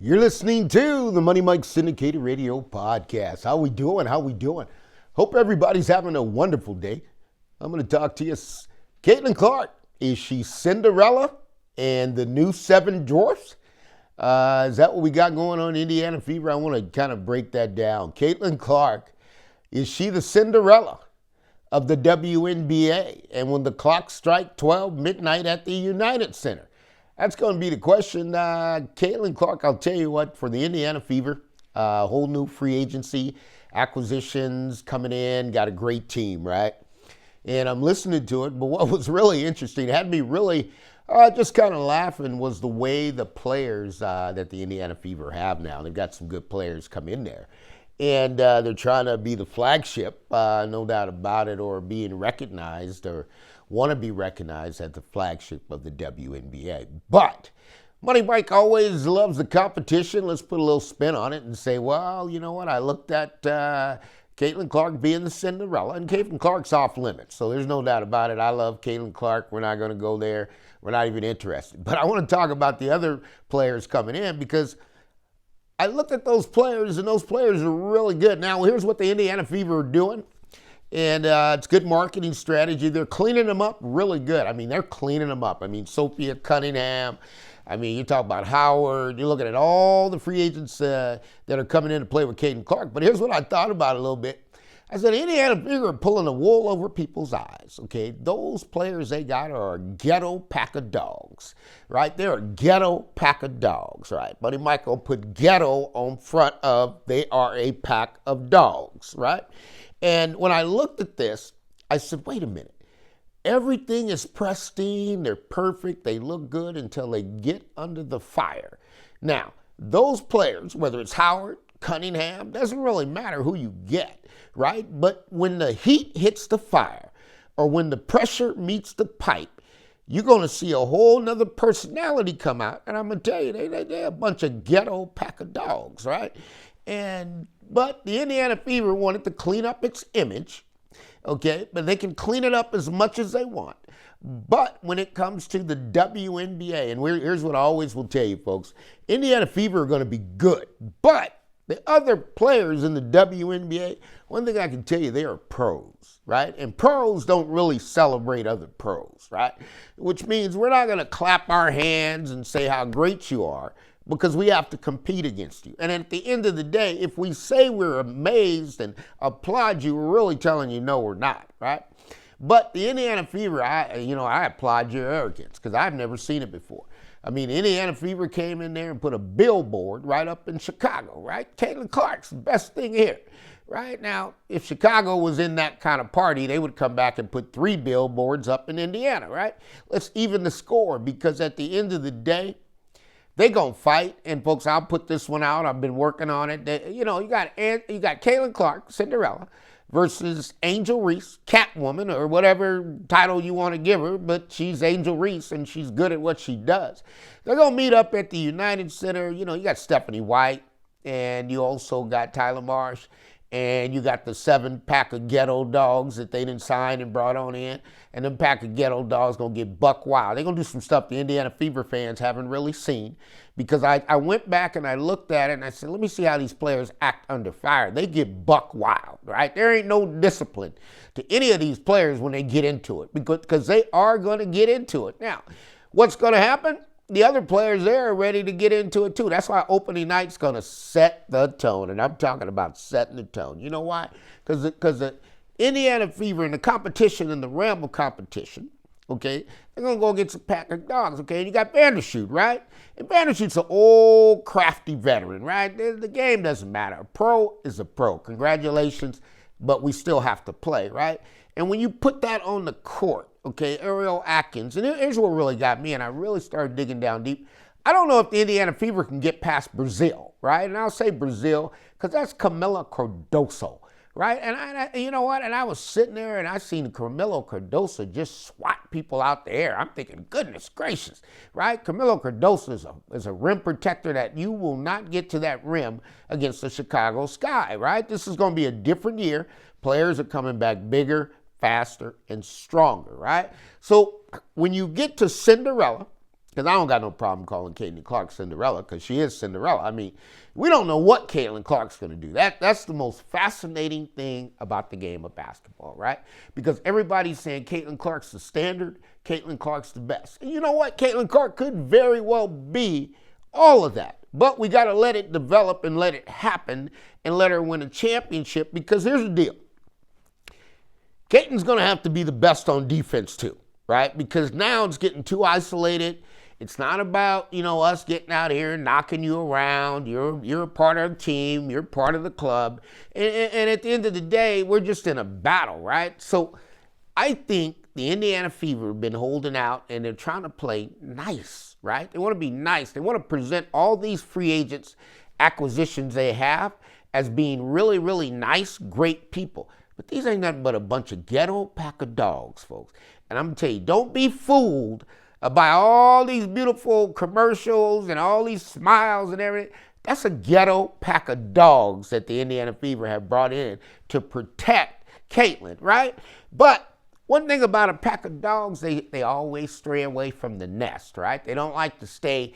You're listening to the Money Mike Syndicated Radio Podcast. How we doing? Hope everybody's having a wonderful day. I'm going to talk to you. Caitlin Clark, is she Cinderella and the new Seven Dwarfs? Is that what we got going on in Indiana Fever? I want to kind of break that down. Caitlin Clark, is she the Cinderella of the WNBA? And when the clocks strike 12 midnight at the United Center? That's going to be the question. Caitlin Clark, I'll tell you what, for the Indiana Fever, whole new free agency, acquisitions coming in, got a great team, right? And I'm listening to it, but what was really interesting, it had me really just kind of laughing, was the way the players that the Indiana Fever have now. They've got some good players come in there. And they're trying to be the flagship, no doubt about it, or being recognized or want to be recognized as the flagship of the WNBA. But Money Mike always loves the competition. Let's put a little spin on it and say, well, you know what? I looked at Caitlin Clark being the Cinderella, and Caitlin Clark's off limits, so there's no doubt about it. I love Caitlin Clark. We're not going to go there. We're not even interested. But I want to talk about the other players coming in, because I looked at those players, and those players are really good. Now, here's what the Indiana Fever are doing. And it's good marketing strategy. They're cleaning them up really good. I mean, they're cleaning them up. I mean, Sophia Cunningham. I mean, you talk about Howard. You're looking at all the free agents that are coming in to play with Caitlin Clark. But here's what I thought about it a little bit. I said, Indiana Fever are pulling the wool over people's eyes, okay? Those players they got are a ghetto pack of dogs, right? They're a ghetto pack of dogs, right? Buddy Michael put ghetto on front of they are a pack of dogs, right? And when I looked at this, I said, wait a minute. Everything is pristine, they're perfect, they look good until they get under the fire. Now, those players, whether it's Howard, Cunningham, doesn't really matter who you get, right? But when the heat hits the fire, or when the pressure meets the pipe, you're going to see a whole nother personality come out. And I'm going to tell you, they're a bunch of ghetto pack of dogs, right? But the Indiana Fever wanted to clean up its image, okay? But they can clean it up as much as they want. But when it comes to the WNBA, and here's what I always will tell you, folks, Indiana Fever are going to be good. But the other players in the WNBA, one thing I can tell you, they are pros, right? And pros don't really celebrate other pros, right? Which means we're not going to clap our hands and say how great you are, because we have to compete against you. And at the end of the day, if we say we're amazed and applaud you, we're really telling you no, we're not, right? But the Indiana Fever, I applaud your arrogance, because I've never seen it before. I mean, Indiana Fever came in there and put a billboard right up in Chicago, right? Caitlin Clark's the best thing here, right? Now, if Chicago was in that kind of party, they would come back and put 3 billboards up in Indiana, right? Let's even the score, because at the end of the day, they gonna fight. And folks, I'll put this one out. I've been working on it. You got Caitlin Clark, Cinderella, versus Angel Reese, Catwoman, or whatever title you want to give her, but she's Angel Reese and she's good at what she does. They're gonna meet up at the United Center. You got Stephanie White, and you also got Tyler Marsh, and you got the 7 pack of ghetto dogs that they didn't sign and brought on in. And them pack of ghetto dogs going to get buck wild. They're going to do some stuff the Indiana Fever fans haven't really seen. Because I went back and I looked at it and I said, let me see how these players act under fire. They get buck wild, right? There ain't no discipline to any of these players when they get into it. Because they are going to get into it. Now, what's going to happen? The other players there are ready to get into it too. That's why opening night's going to set the tone. And I'm talking about setting the tone. You know why? Because the Indiana Fever in the competition, in the realm of competition, okay, they're going to go against a pack of dogs, okay? And you got Vandershoot, right? And Vandershoot's an old, crafty veteran, right? The game doesn't matter. A pro is a pro. Congratulations, but we still have to play, right? And when you put that on the court, okay, Ariel Atkins, and here's what really got me, and I really started digging down deep. I don't know if the Indiana Fever can get past Brazil, right? And I'll say Brazil because that's Camila Cardoso, right? And I, you know what? And I was sitting there and I seen Camilo Cardoso just swat people out the air. I'm thinking, goodness gracious, right? Camilo Cardoso is a rim protector that you will not get to that rim against the Chicago Sky, right? This is going to be a different year. Players are coming back bigger, faster, and stronger, right? So when you get to Cinderella, Because I don't got no problem calling Caitlin Clark Cinderella, because she is Cinderella. I mean, we don't know what Caitlin Clark's going to do. That's the most fascinating thing about the game of basketball, right? Because everybody's saying Caitlin Clark's the standard, Caitlin Clark's the best. And you know what? Caitlin Clark could very well be all of that. But we got to let it develop and let it happen and let her win a championship, because here's the deal. Caitlin's going to have to be the best on defense too, right? Because now it's getting too isolated. It's not about, us getting out here and knocking you around. You're a part of the team. You're part of the club. And at the end of the day, we're just in a battle, right? So I think the Indiana Fever have been holding out, and they're trying to play nice, right? They want to be nice. They want to present all these free agents acquisitions they have as being really, really nice, great people. But these ain't nothing but a bunch of ghetto pack of dogs, folks. And I'm going to tell you, don't be fooled by all these beautiful commercials and all these smiles and everything. That's a ghetto pack of dogs that the Indiana Fever have brought in to protect Caitlin, right? But one thing about a pack of dogs, they always stray away from the nest, right? They don't like to stay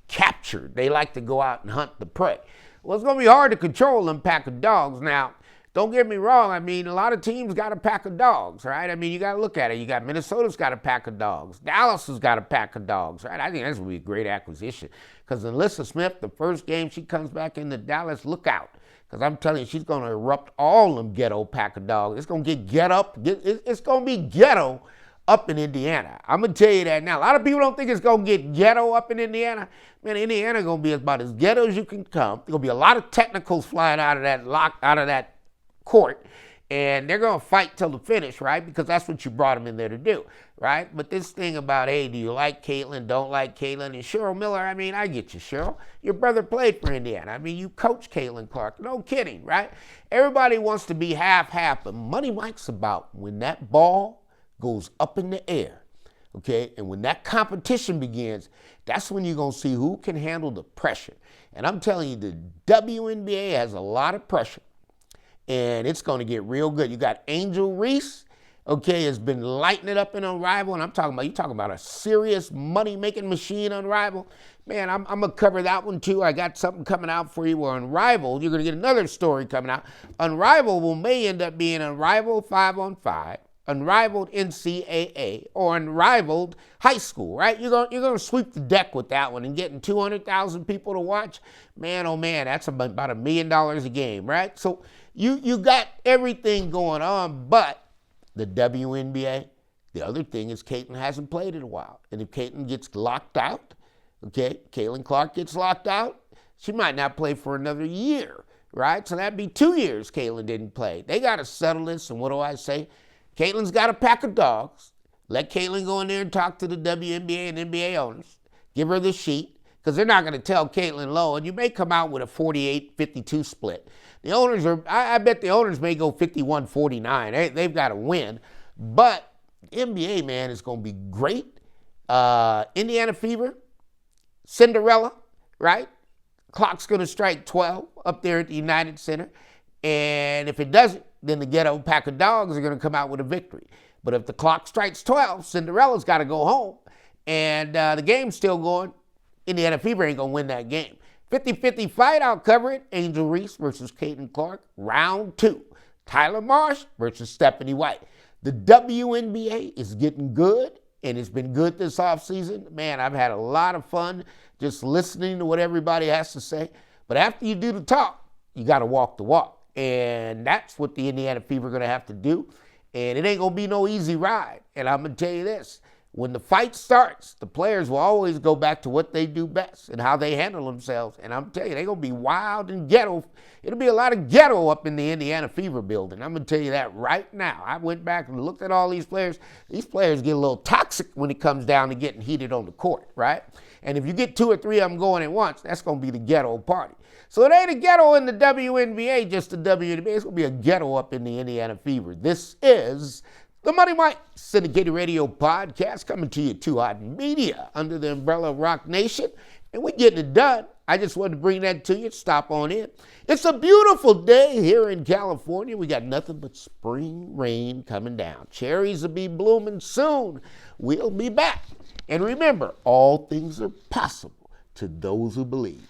captured. They like to go out and hunt the prey. Well, it's going to be hard to control them pack of dogs. Now, don't get me wrong. I mean, a lot of teams got a pack of dogs, right? I mean, you got to look at it. You got Minnesota's got a pack of dogs. Dallas has got a pack of dogs, right? I think that's going to be a great acquisition, because Alyssa Smith, the first game she comes back into Dallas, look out. Because I'm telling you, she's going to erupt all them ghetto pack of dogs. It's going to it's going to be ghetto up in Indiana. I'm going to tell you that now. A lot of people don't think it's going to get ghetto up in Indiana. Man, Indiana going to be about as ghetto as you can come. There's going to be a lot of technicals flying out of that court, and they're going to fight till the finish, right? Because that's what you brought them in there to do, right? But this thing about, hey, do you like Caitlin, don't like Caitlin, and Cheryl Miller, I mean, I get you, Cheryl. Your brother played for Indiana. I mean, you coach Caitlin Clark. No kidding, right? Everybody wants to be half-half, but Money Mike's about when that ball goes up in the air, okay? And when that competition begins, that's when you're going to see who can handle the pressure. And I'm telling you, the WNBA has a lot of pressure, and it's going to get real good. You got Angel Reese, okay, has been lighting it up in Unrivaled, and you're talking about a serious money-making machine, Unrivaled. Man, I'm going to cover that one too. I got something coming out for you where Unrivaled, you're going to get another story coming out. Unrivaled may end up being Unrivaled 5-on-5, Unrivaled NCAA, or Unrivaled High School, right? You're going to sweep the deck with that one, and getting 200,000 people to watch. Man, oh man, that's about $1 million a game, right? So you got everything going on, but the WNBA, the other thing is Caitlin hasn't played in a while. And if Caitlin gets locked out, okay, Caitlin Clark gets locked out, she might not play for another year, right? So that'd be 2 years Caitlin didn't play. They got to settle this, and what do I say? Caitlin's got a pack of dogs. Let Caitlin go in there and talk to the WNBA and NBA owners. Give her the sheet, because they're not going to tell Caitlin low, and you may come out with a 48-52 split. The owners I bet the owners may go 51-49. They've got to win. But NBA, man, is going to be great. Indiana Fever, Cinderella, right? Clock's going to strike 12 up there at the United Center. And if it doesn't, then the ghetto pack of dogs are going to come out with a victory. But if the clock strikes 12, Cinderella's got to go home. And the game's still going. Indiana Fever ain't going to win that game. 50-50 fight, I'll cover it. Angel Reese versus Caitlin Clark, round 2. Tyler Marsh versus Stephanie White. The WNBA is getting good, and it's been good this offseason. Man, I've had a lot of fun just listening to what everybody has to say. But after you do the talk, you got to walk the walk. And that's what the Indiana Fever are going to have to do. And it ain't going to be no easy ride. And I'm going to tell you this. When the fight starts, the players will always go back to what they do best and how they handle themselves. And I'm telling you, they're going to be wild and ghetto. It'll be a lot of ghetto up in the Indiana Fever building. I'm going to tell you that right now. I went back and looked at all these players. These players get a little toxic when it comes down to getting heated on the court, right? And if you get 2 or 3 of them going at once, that's going to be the ghetto party. So it ain't a ghetto in the WNBA, just the WNBA. It's going to be a ghetto up in the Indiana Fever. This is the Money Mike Syndicated Radio Podcast, coming to you Too Hot Media under the umbrella of Rock Nation. And we're getting it done. I just wanted to bring that to you. Stop on in. It's a beautiful day here in California. We got nothing but spring rain coming down. Cherries will be blooming soon. We'll be back And remember, all things are possible to those who believe.